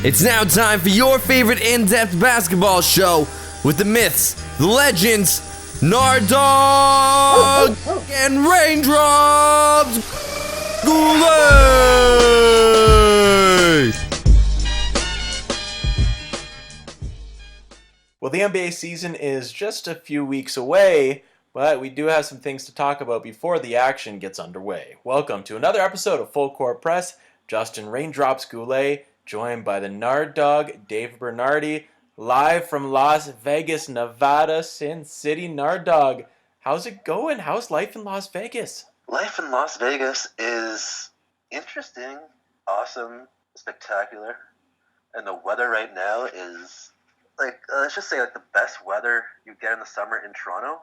It's now time for your favorite in-depth basketball show with the myths, the legends, Nard Dogg and Raindrops. Goulet! Well, the NBA season is just a few weeks away, but we do have some things to talk about before the action gets underway. Welcome to another episode of Full Court Press. Justin Raindrops Goulet, joined by the Nard Dogg, Dave Bernardi, live from Las Vegas, Nevada, Sin City. Nard Dogg, how's it going? How's life in Las Vegas? Life in Las Vegas is interesting, awesome, spectacular, and the weather right now is let's just say the best weather you get in the summer in Toronto.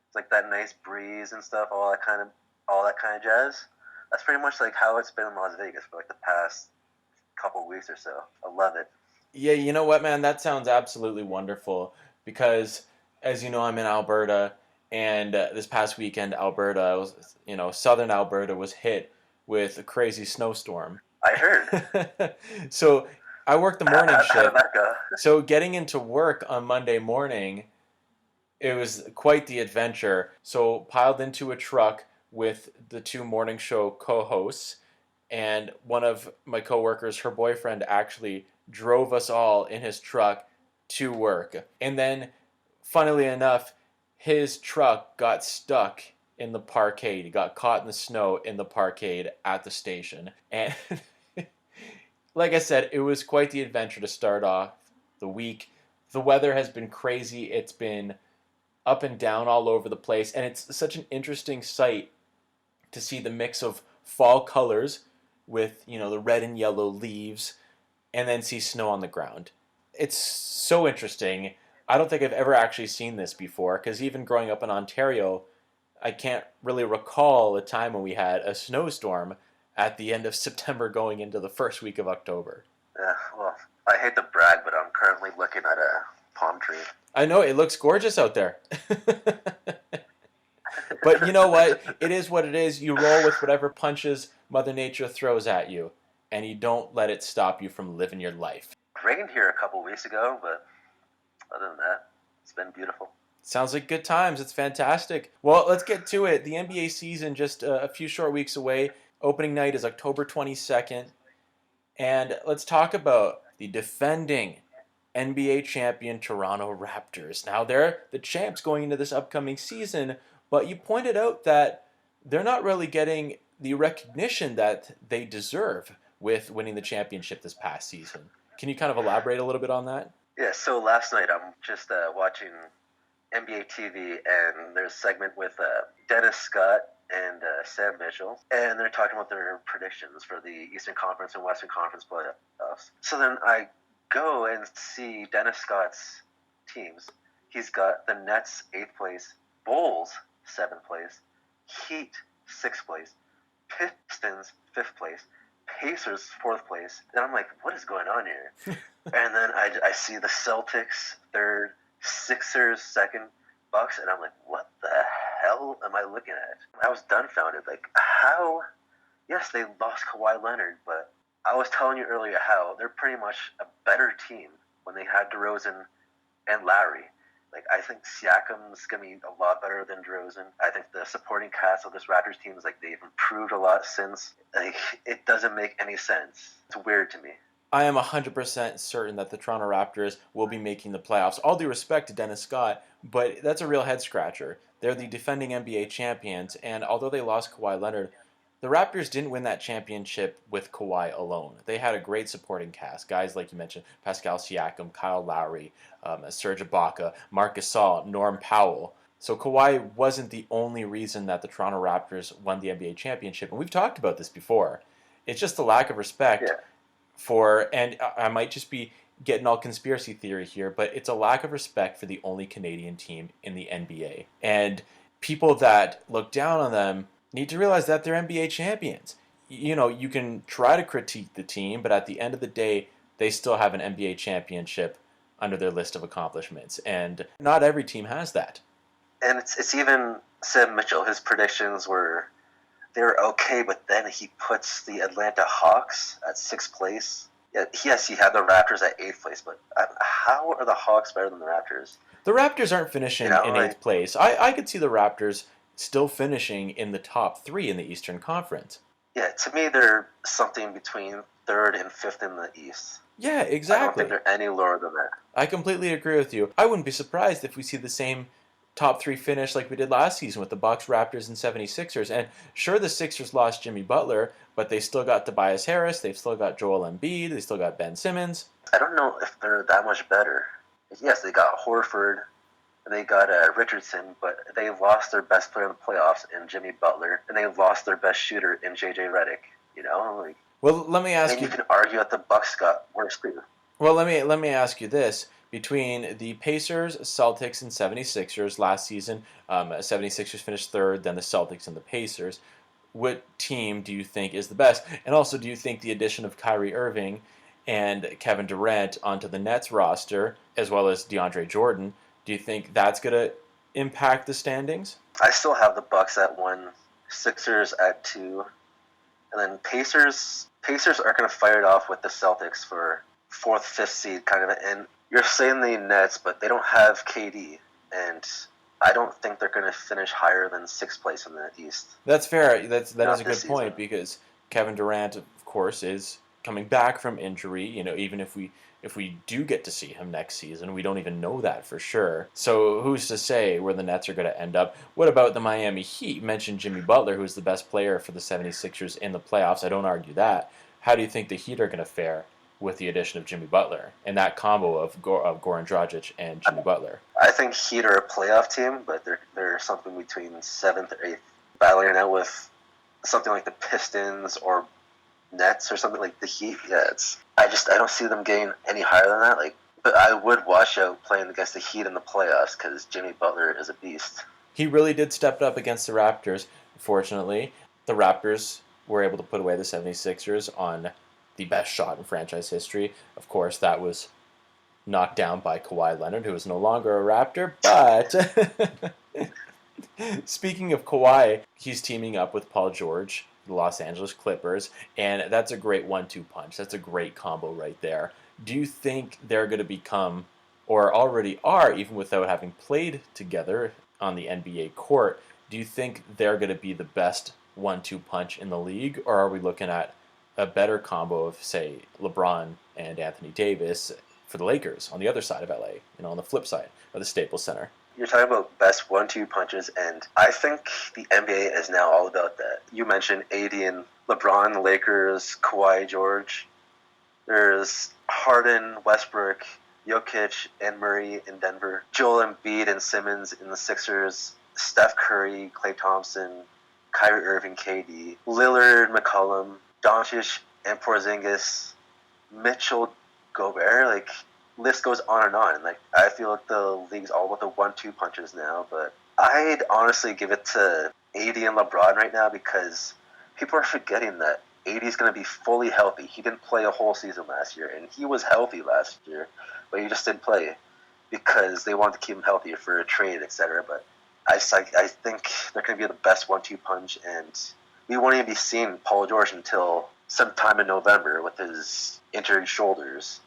It's like that nice breeze and stuff, all that kind of jazz. That's pretty much like how it's been in Las Vegas for like the past couple weeks or so. I love it. Yeah, you know what, man? That sounds absolutely wonderful because, as you know, I'm in Alberta, and this past weekend, southern Alberta was hit with a crazy snowstorm. I heard. So I worked the morning shift. How did that go? So getting into work on Monday morning, it was quite the adventure. So piled into a truck with the two morning show co-hosts, and one of my coworkers, her boyfriend, actually drove us all in his truck to work. And then, funnily enough, his truck got stuck in the parkade. He got caught in the snow in the parkade at the station. And like I said, it was quite the adventure to start off the week. The weather has been crazy. It's been up and down all over the place. And it's such an interesting sight to see the mix of fall colors with, the red and yellow leaves, and then see snow on the ground. It's so interesting. I don't think I've ever actually seen this before, because even growing up in Ontario, I can't really recall a time when we had a snowstorm at the end of September going into the first week of October. Yeah, well, I hate to brag, but I'm currently looking at a palm tree. I know, it looks gorgeous out there. But you know what? It is what it is. You roll with whatever punches Mother Nature throws at you, and you don't let it stop you from living your life. It rained here a couple weeks ago, but other than that, it's been beautiful. Sounds like good times. It's fantastic. Well, let's get to it. The NBA season just a few short weeks away. Opening night is October 22nd. And let's talk about the defending NBA champion Toronto Raptors. Now, they're the champs going into this upcoming season, but you pointed out that they're not really getting the recognition that they deserve with winning the championship this past season. Can you kind of elaborate a little bit on that? Yeah, so last night I'm just watching NBA TV, and there's a segment with Dennis Scott and Sam Mitchell, and they're talking about their predictions for the Eastern Conference and Western Conference playoffs. So then I go and see Dennis Scott's teams. He's got the Nets 8th place, Bulls 7th place, Heat 6th place, Pistons 5th place, Pacers 4th place. And I'm like, what is going on here? And then I see the Celtics 3rd, Sixers 2nd, Bucks, and I'm like, what the hell am I looking at? I was dumbfounded. Like, how? Yes, they lost Kawhi Leonard, but I was telling you earlier how they're pretty much a better team when they had DeRozan and Lowry. Like, I think Siakam's going to be a lot better than DeRozan. I think the supporting cast of this Raptors team is they've improved a lot since. It doesn't make any sense. It's weird to me. I am 100% certain that the Toronto Raptors will be making the playoffs. All due respect to Dennis Scott, but that's a real head-scratcher. They're the defending NBA champions, and although they lost Kawhi Leonard, the Raptors didn't win that championship with Kawhi alone. They had a great supporting cast. Guys like you mentioned, Pascal Siakam, Kyle Lowry, Serge Ibaka, Marc Gasol, Norm Powell. So Kawhi wasn't the only reason that the Toronto Raptors won the NBA championship. And we've talked about this before. It's just the lack of respect and I might just be getting all conspiracy theory here, but it's a lack of respect for the only Canadian team in the NBA. And people that look down on them need to realize that they're NBA champions. You can try to critique the team, but at the end of the day, they still have an NBA championship under their list of accomplishments. And not every team has that. And it's even Sam Mitchell. His predictions were they were okay, but then he puts the Atlanta Hawks at 6th place. Yeah, yes, he had the Raptors at 8th place, but how are the Hawks better than the Raptors? The Raptors aren't finishing in 8th place. I could see the Raptors still finishing in the top 3 in the Eastern Conference. Yeah, to me, they're something between 3rd and 5th in the East. Yeah, exactly. I don't think they're any lower than that. I completely agree with you. I wouldn't be surprised if we see the same top 3 finish like we did last season with the Bucks, Raptors, and 76ers. And sure, the Sixers lost Jimmy Butler, but they still got Tobias Harris, they've still got Joel Embiid, they still got Ben Simmons. I don't know if they're that much better. Yes, they got Horford, they got Richardson, but they lost their best player in the playoffs in Jimmy Butler, and they lost their best shooter in JJ Redick. Well, let me ask you. And you can argue that the Bucks got worse too. Well, let me ask you this. Between the Pacers, Celtics, and 76ers last season, 76ers finished 3rd, then the Celtics and the Pacers. What team do you think is the best? And also, do you think the addition of Kyrie Irving and Kevin Durant onto the Nets roster, as well as DeAndre Jordan, do you think that's going to impact the standings? I still have the Bucks at 1, Sixers at 2, and then Pacers are going to fire it off with the Celtics for 4th, 5th seed kind of. And you're saying the Nets, but they don't have KD, and I don't think they're going to finish higher than 6th place in the East. That's fair. That is a good season. point, because Kevin Durant, of course, is coming back from injury. Even if we do get to see him next season, we don't even know that for sure. So who's to say where the Nets are going to end up? What about the Miami Heat? You mentioned Jimmy Butler, who's the best player for the 76ers in the playoffs. I don't argue that. How do you think the Heat are going to fare with the addition of Jimmy Butler and that combo of Goran Dragic and Jimmy Butler? I think Heat are a playoff team, but they're something between 7th or 8th, battling it out with something like the Pistons or Nets or something like the Heat. Yeah, I don't see them getting any higher than that. But I would watch out playing against the Heat in the playoffs because Jimmy Butler is a beast. He really did step up against the Raptors. Fortunately, the Raptors were able to put away the 76ers on the best shot in franchise history. Of course, that was knocked down by Kawhi Leonard, who is no longer a Raptor. But speaking of Kawhi, he's teaming up with Paul George, the Los Angeles Clippers, and that's a great 1-2 punch. That's a great combo right there. Do you think they're going to become, or already are, even without having played together on the NBA court, do you think they're going to be the best 1-2 punch in the league, or are we looking at a better combo of, say, LeBron and Anthony Davis for the Lakers on the other side of LA, on the flip side of the Staples Center? You're talking about best 1-2 punches, and I think the NBA is now all about that. You mentioned AD and LeBron, the Lakers, Kawhi, George. There's Harden, Westbrook, Jokic, and Murray in Denver. Joel Embiid and Simmons in the Sixers. Steph Curry, Klay Thompson, Kyrie Irving, KD. Lillard, McCollum, Doncic, and Porzingis. Mitchell, Gobert, list goes on and on. I feel like the league's all about the 1-2 punches now, but I'd honestly give it to AD and LeBron right now because people are forgetting that AD's going to be fully healthy. He didn't play a whole season last year, and he was healthy last year, but he just didn't play because they wanted to keep him healthy for a trade, etc. But I think they're going to be the best 1-2 punch, and we won't even be seeing Paul George until sometime in November with his injured shoulders.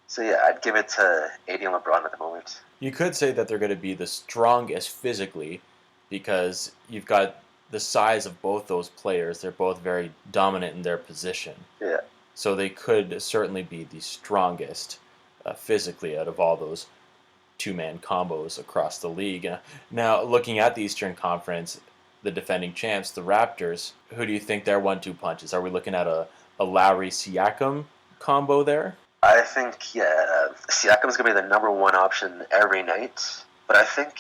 So yeah, I'd give it to AD and LeBron at the moment. You could say that they're going to be the strongest physically because you've got the size of both those players. They're both very dominant in their position. Yeah. So they could certainly be the strongest physically out of all those two-man combos across the league. Now, looking at the Eastern Conference, the defending champs, the Raptors, who do you think their 1-2 punches? Are we looking at a Lowry-Siakam combo there? I think, Siakam's going to be the number one option every night, but I think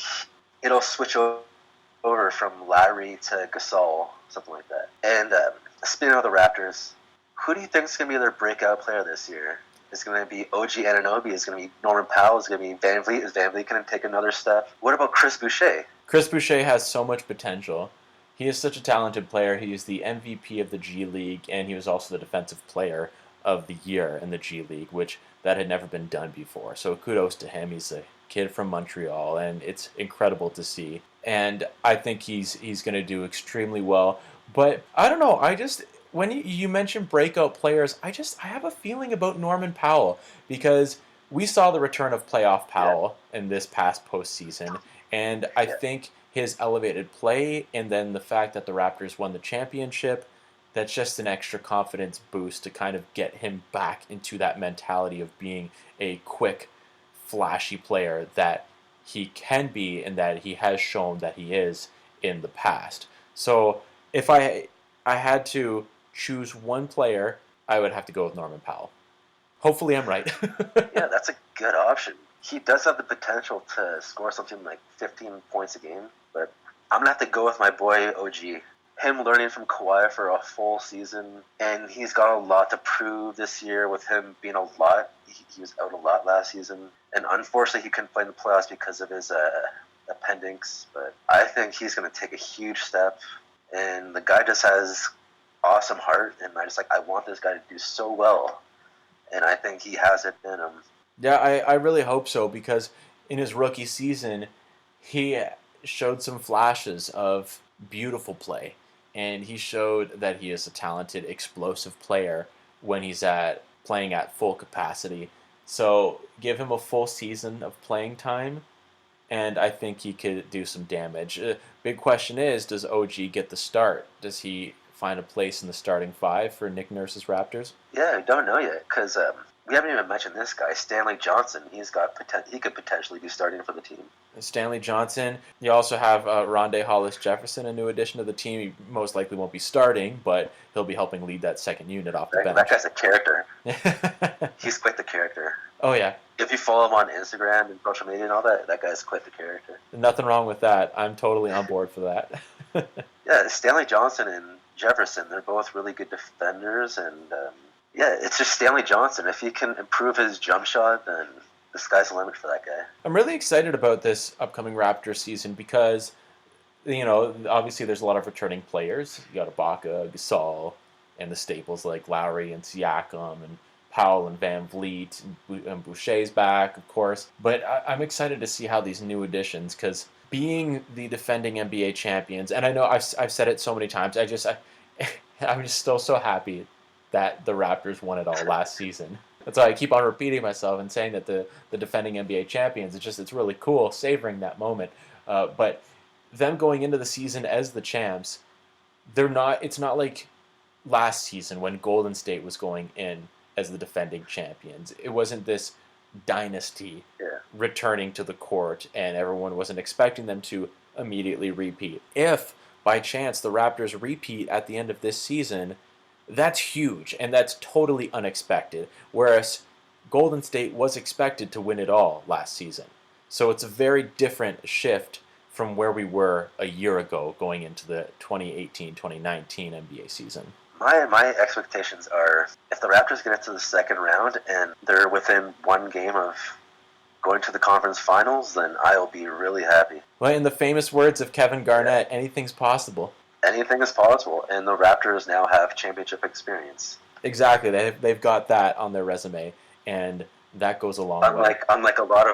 it'll switch over from Lowry to Gasol, something like that. And speaking of the Raptors, who do you think is going to be their breakout player this year? Is it going to be OG Anunoby? Is it going to be Norman Powell? Is it going to be Van Vliet? Is Van Vliet going to take another step? What about Chris Boucher? Chris Boucher has so much potential. He is such a talented player. He is the MVP of the G League, and he was also the defensive player of the year in the G League, which that had never been done before. So kudos to him. He's a kid from Montreal, and it's incredible to see. And I think he's going to do extremely well. But I don't know. when you mentioned breakout players, I have a feeling about Norman Powell because we saw the return of playoff Powell in this past postseason, and I think his elevated play and then the fact that the Raptors won the championship, that's just an extra confidence boost to kind of get him back into that mentality of being a quick, flashy player that he can be and that he has shown that he is in the past. So if I had to choose one player, I would have to go with Norman Powell. Hopefully I'm right. Yeah, that's a good option. He does have the potential to score something like 15 points a game, but I'm going to have to go with my boy OG. Him learning from Kawhi for a full season, and he's got a lot to prove this year with him being a lot. He was out a lot last season, and unfortunately he couldn't play in the playoffs because of his appendix, but I think he's going to take a huge step, and the guy just has awesome heart, and I want this guy to do so well, and I think he has it in him. Yeah, I really hope so because in his rookie season, he showed some flashes of beautiful play, and he showed that he is a talented, explosive player when he's playing at full capacity. So give him a full season of playing time, and I think he could do some damage. Big question is, does OG get the start? Does he find a place in the starting five for Nick Nurse's Raptors? Yeah, I don't know yet, because we haven't even mentioned this guy, Stanley Johnson. He could potentially be starting for the team. Stanley Johnson. You also have Rondé Hollis-Jefferson, a new addition to the team. He most likely won't be starting, but he'll be helping lead that second unit off the bench. That guy's a character. He's quite the character. Oh, yeah. If you follow him on Instagram and social media and all that, that guy's quite the character. Nothing wrong with that. I'm totally on board for that. Yeah, Stanley Johnson and Jefferson, they're both really good defenders, and it's just Stanley Johnson. If he can improve his jump shot, then the sky's the limit for that guy. I'm really excited about this upcoming Raptors season because, obviously there's a lot of returning players. You got Ibaka, Gasol, and the staples like Lowry and Siakam and Powell and Van Vliet and Boucher's back, of course. But I'm excited to see how these new additions, because being the defending NBA champions, and I know I've said it so many times, I'm just still so happy that the Raptors won it all last season. That's why I keep on repeating myself and saying that the defending NBA champions, it's really cool savoring that moment. But them going into the season as the champs, it's not like last season when Golden State was going in as the defending champions. It wasn't this dynasty returning to the court, and everyone wasn't expecting them to immediately repeat. If by chance the Raptors repeat at the end of this season, that's huge, and that's totally unexpected, whereas Golden State was expected to win it all last season. So it's a very different shift from where we were a year ago going into the 2018-2019 NBA season. My expectations are, if the Raptors get into the second round and they're within one game of going to the conference finals, then I'll be really happy. Well, in the famous words of Kevin Garnett, anything's possible. Anything is possible, and the Raptors now have championship experience. Exactly, they've got that on their resume, and that goes a long way. Unlike a lot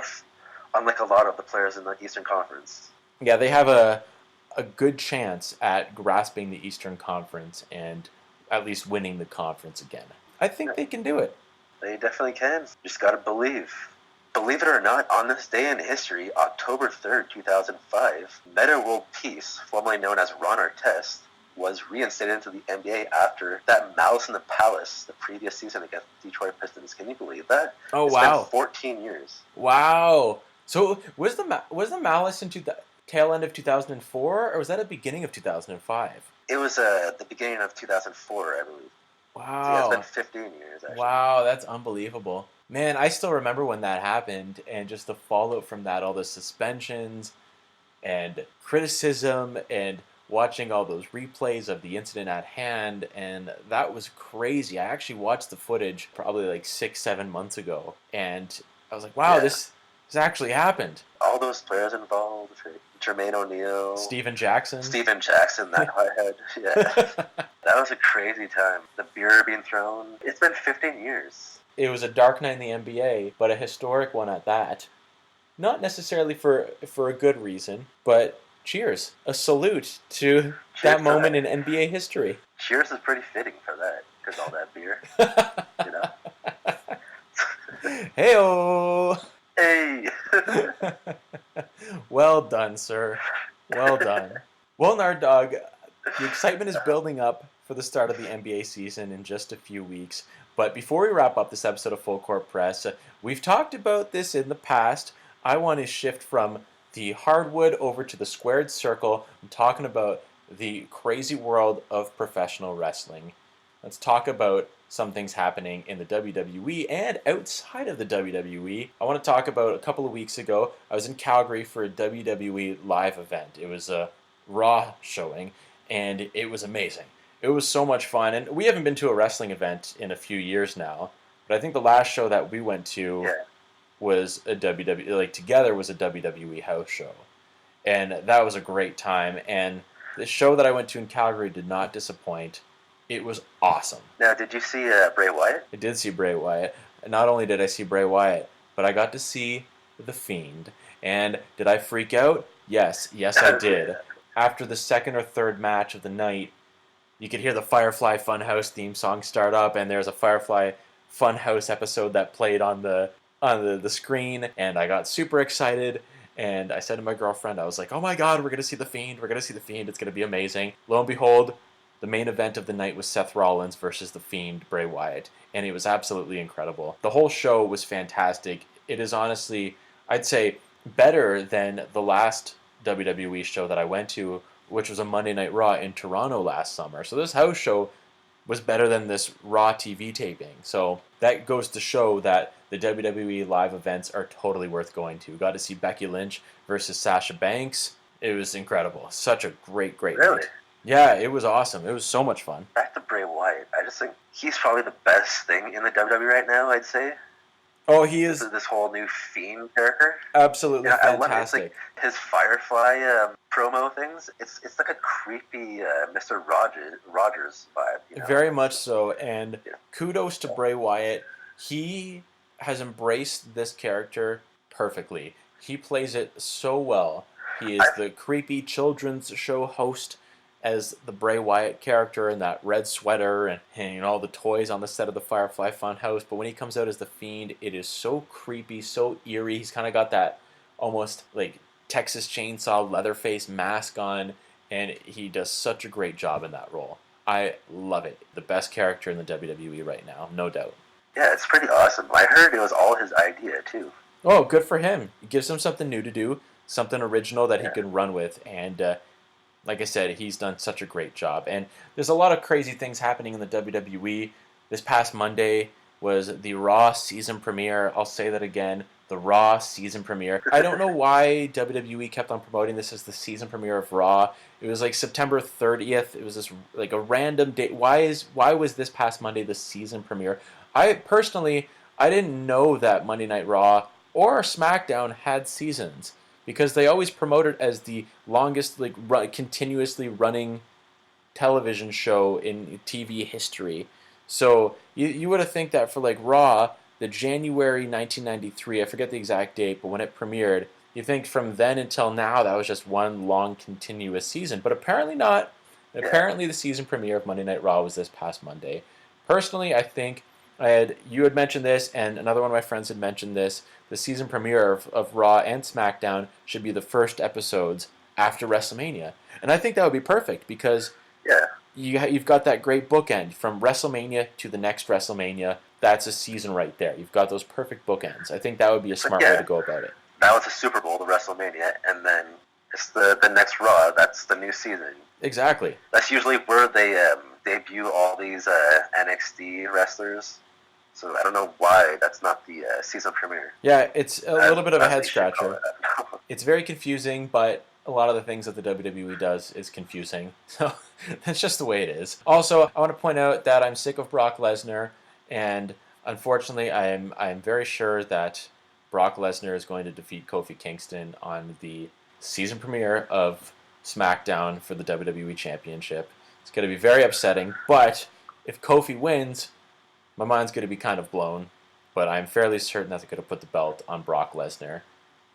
of the players in the Eastern Conference. Yeah, they have a good chance at grasping the Eastern Conference and at least winning the conference again. I think they can do it. They definitely can. Just got to believe. Believe it or not, on this day in history, October 3rd, 2005, Meta World Peace, formerly known as Ron Artest, was reinstated into the NBA after that Malice in the Palace the previous season against the Detroit Pistons. Can you believe that? Oh, it's wow. Been 14 years. Wow. So was the Malice into the tail end of 2004, or was that at the beginning of 2005? It was the beginning of 2004, I believe. Wow. So yeah, it's been 15 years, actually. Wow, that's unbelievable. Man, I still remember when that happened, and just the fallout from that, all the suspensions and criticism and watching all those replays of the incident at hand, and that was crazy. I actually watched the footage probably like 6-7 months ago, and I was like, wow, this actually happened. All those players involved, Jermaine O'Neal, Steven Jackson, that hothead. Yeah. That was a crazy time. The beer being thrown. It's been 15 years. It was a dark night in the NBA, but a historic one at that. Not necessarily for a good reason, but cheers. A salute to that moment in NBA history. Cheers is pretty fitting for that, because all that beer, you know. Hey-o! Hey! Well done, sir. Well done. Well, Nard Dogg, the excitement is building up for the start of the NBA season in just a few weeks. But before we wrap up this episode of Full Court Press, we've talked about this in the past. I want to shift from the hardwood over to the squared circle. I'm talking about the crazy world of professional wrestling. Let's talk about some things happening in the WWE and outside of the WWE. I want to talk about a couple of weeks ago, I was in Calgary for a WWE live event. It was a Raw showing, and it was amazing. It was so much fun, and we haven't been to a wrestling event in a few years now, but I think the last show that we went to was a WWE house show, and that was a great time, and the show that I went to in Calgary did not disappoint. It was awesome. Now, did you see Bray Wyatt? I did see Bray Wyatt. Not only did I see Bray Wyatt, but I got to see The Fiend. And did I freak out? Yes, I did. After the second or third match of the night, you could hear the Firefly Funhouse theme song start up, and there's a Firefly Funhouse episode that played on the screen, and I got super excited. And I said to my girlfriend, I was like, oh my god, we're going to see The Fiend. We're going to see The Fiend. It's going to be amazing. Lo and behold, the main event of the night was Seth Rollins versus The Fiend, Bray Wyatt, and it was absolutely incredible. The whole show was fantastic. It is honestly, I'd say, better than the last WWE show that I went to, which was a Monday Night Raw in Toronto last summer. So this house show was better than this Raw TV taping. So that goes to show that the WWE live events are totally worth going to. Got to see Becky Lynch versus Sasha Banks. It was incredible. Such a great night. Yeah, it was awesome. It was so much fun. Back to Bray Wyatt. I just think he's probably the best thing in the WWE right now, I'd say. Oh, he is. This whole new Fiend character. Absolutely fantastic. I love it. It's like his Firefly promo things. It's like a creepy Mr. Rogers vibe. You know? Very much so. And kudos to Bray Wyatt. He has embraced this character perfectly. He plays it so well. He is the creepy children's show host as the Bray Wyatt character in that red sweater and all the toys on the set of the Firefly Funhouse. But when he comes out as the Fiend, it is so creepy, so eerie. He's kind of got that almost like Texas Chainsaw Leatherface mask on, and he does such a great job in that role. I love it. The best character in the WWE right now, no doubt. Yeah, it's pretty awesome. I heard it was all his idea, too. Oh, good for him. It gives him something new to do, something original that he can run with, and like I said, he's done such a great job. And there's a lot of crazy things happening in the WWE. This past Monday was the Raw season premiere. I'll say that again, the Raw season premiere. I don't know why WWE kept on promoting this as the season premiere of Raw. It was like September 30th. It was this like a random date. Why was this past Monday the season premiere? I didn't know that Monday Night Raw or SmackDown had seasons, because they always promote it as the longest, continuously running television show in TV history. So you would have think that for like Raw, the January 1993, I forget the exact date, but when it premiered, you think from then until now that was just one long continuous season. But apparently not. Apparently the season premiere of Monday Night Raw was this past Monday. Personally, I think you had mentioned this, and another one of my friends had mentioned this. The season premiere of Raw and SmackDown should be the first episodes after WrestleMania. And I think that would be perfect, because you've got that great bookend from WrestleMania to the next WrestleMania. That's a season right there. You've got those perfect bookends. I think that would be a smart way to go about it. That was the Super Bowl to WrestleMania, and then it's the next Raw. That's the new season. Exactly. That's usually where they debut all these NXT wrestlers. So I don't know why that's not the season premiere. Yeah, it's a little bit of a head scratcher. It's very confusing, but a lot of the things that the WWE does is confusing. So that's just the way it is. Also, I want to point out that I'm sick of Brock Lesnar, and unfortunately, I'm very sure that Brock Lesnar is going to defeat Kofi Kingston on the season premiere of SmackDown for the WWE Championship. It's going to be very upsetting, but if Kofi wins, my mind's going to be kind of blown, but I'm fairly certain that they're going to put the belt on Brock Lesnar.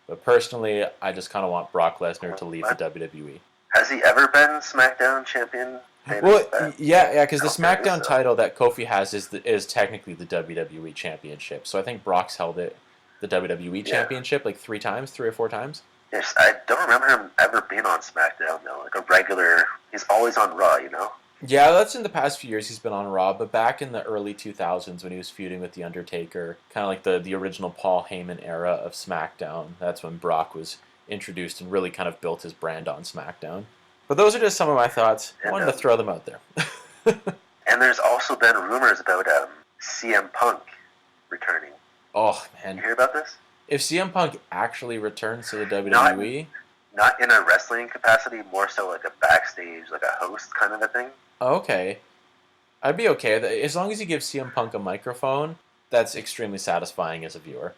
But personally, I just kind of want Brock Lesnar to leave the WWE. Has he ever been SmackDown champion? Well, yeah, because the I don't think SmackDown so. title that Kofi has is technically the WWE Championship. So I think Brock's held it, the WWE Championship, like 3 or 4 times. Yes, I don't remember him ever being on SmackDown though. Like a regular, he's always on Raw, you know. Yeah, that's in the past few years he's been on Raw, but back in the early 2000s when he was feuding with The Undertaker, kind of like the original Paul Heyman era of SmackDown, that's when Brock was introduced and really kind of built his brand on SmackDown. But those are just some of my thoughts. I wanted to throw them out there. And there's also been rumors about CM Punk returning. Oh, man. You hear about this? If CM Punk actually returns to the WWE... Not in a wrestling capacity, more so like a backstage, like a host kind of a thing. Okay. I'd be okay with it. As long as you give CM Punk a microphone, that's extremely satisfying as a viewer.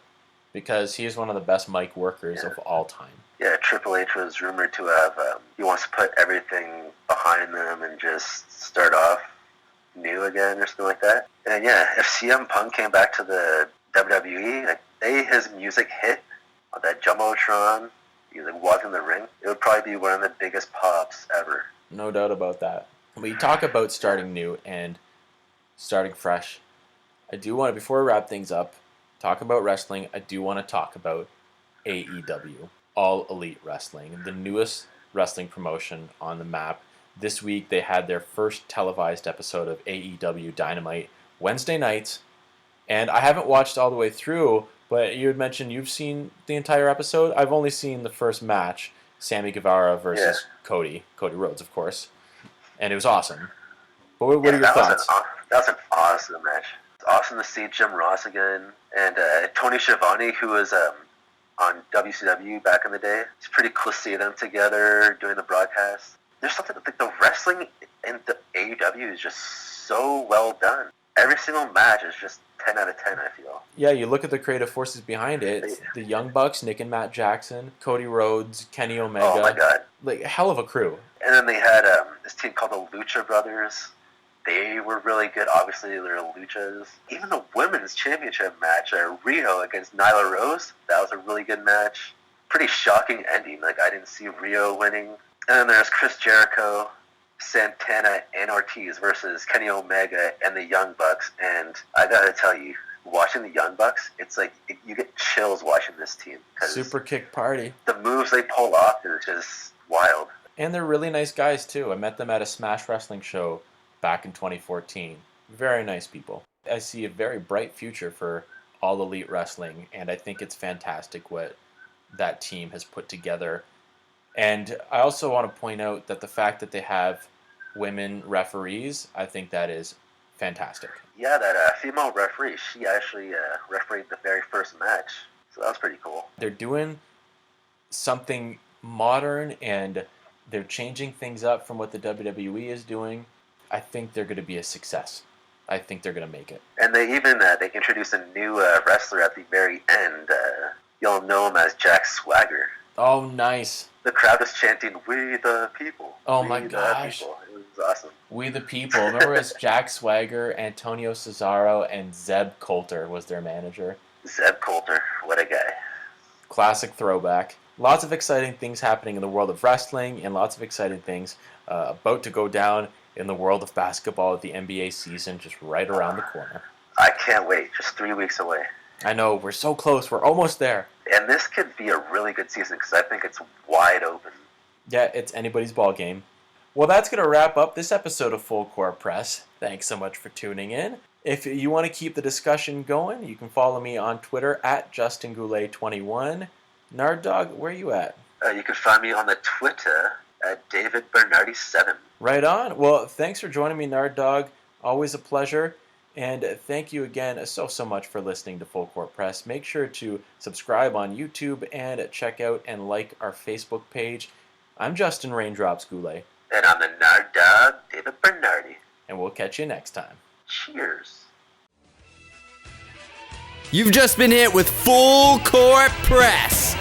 Because he is one of the best mic workers of all time. Yeah, Triple H was rumored to have, he wants to put everything behind them and just start off new again or something like that. And yeah, if CM Punk came back to the WWE, like, his music hit on that Jumbotron, he's like walking the ring, it would probably be one of the biggest pops ever. No doubt about that. We talk about starting new and starting fresh. I do want to, before we wrap things up, talk about wrestling. I do want to talk about AEW, All Elite Wrestling, the newest wrestling promotion on the map. This week they had their first televised episode of AEW Dynamite Wednesday nights, and I haven't watched all the way through, but you had mentioned you've seen the entire episode. I've only seen the first match, Sammy Guevara versus Cody Rhodes, of course, and it was awesome. But what are your thoughts? That was an awesome match. It's awesome to see Jim Ross again, and Tony Schiavone, who was on WCW back in the day. It's pretty cool to see them together doing the broadcast. There's something like the wrestling in the AEW is just so well done. Every single match is just 10 out of 10, I feel. Yeah, you look at the creative forces behind it. It's the Young Bucks, Nick and Matt Jackson, Cody Rhodes, Kenny Omega. Oh my god. Like, a hell of a crew. And then they had this team called the Lucha Brothers. They were really good. Obviously, they're luchas. Even the women's championship match, Rio against Nyla Rose, that was a really good match. Pretty shocking ending. Like, I didn't see Rio winning. And then there's Chris Jericho, Santana, and Ortiz versus Kenny Omega and the Young Bucks. And I gotta tell you, watching the Young Bucks, it's like you get chills watching this team. Super kick party. The moves they pull off are just wild. And they're really nice guys, too. I met them at a Smash Wrestling show back in 2014. Very nice people. I see a very bright future for All Elite Wrestling, and I think it's fantastic what that team has put together. And I also want to point out that the fact that they have women referees, I think that is fantastic. Yeah, that female referee, she actually refereed the very first match, so that was pretty cool. They're doing something modern, and they're changing things up from what the WWE is doing. I think they're going to be a success. I think they're going to make it. And they even they introduced a new wrestler at the very end. You'll know him as Jack Swagger. Oh, nice. The crowd was chanting, "We the people." Oh my gosh. It was awesome. We the people. Remember, it's Jack Swagger, Antonio Cesaro, and Zeb Coulter was their manager. Zeb Coulter, what a guy. Classic throwback. Lots of exciting things happening in the world of wrestling, and lots of exciting things about to go down in the world of basketball with the NBA season just right around the corner. I can't wait. Just 3 weeks away. I know. We're so close. We're almost there. And this could be a really good season because I think it's wide open. Yeah, it's anybody's ball game. Well, that's going to wrap up this episode of Full Court Press. Thanks so much for tuning in. If you want to keep the discussion going, you can follow me on Twitter at JustinGoulet21. Nard Dogg, where are you at? You can find me on the Twitter at DavidBernardi7. Right on. Well, thanks for joining me, Nard Dogg. Always a pleasure. And thank you again so much for listening to Full Court Press. Make sure to subscribe on YouTube and check out and like our Facebook page. I'm Justin Raindrops Goulet. And I'm the Nard Dogg, David Bernardi. And we'll catch you next time. Cheers. You've just been hit with Full Court Press.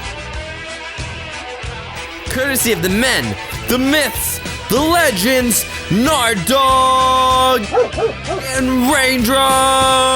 Courtesy of the men, the myths, the legends, Nard Dogg and Raindrops.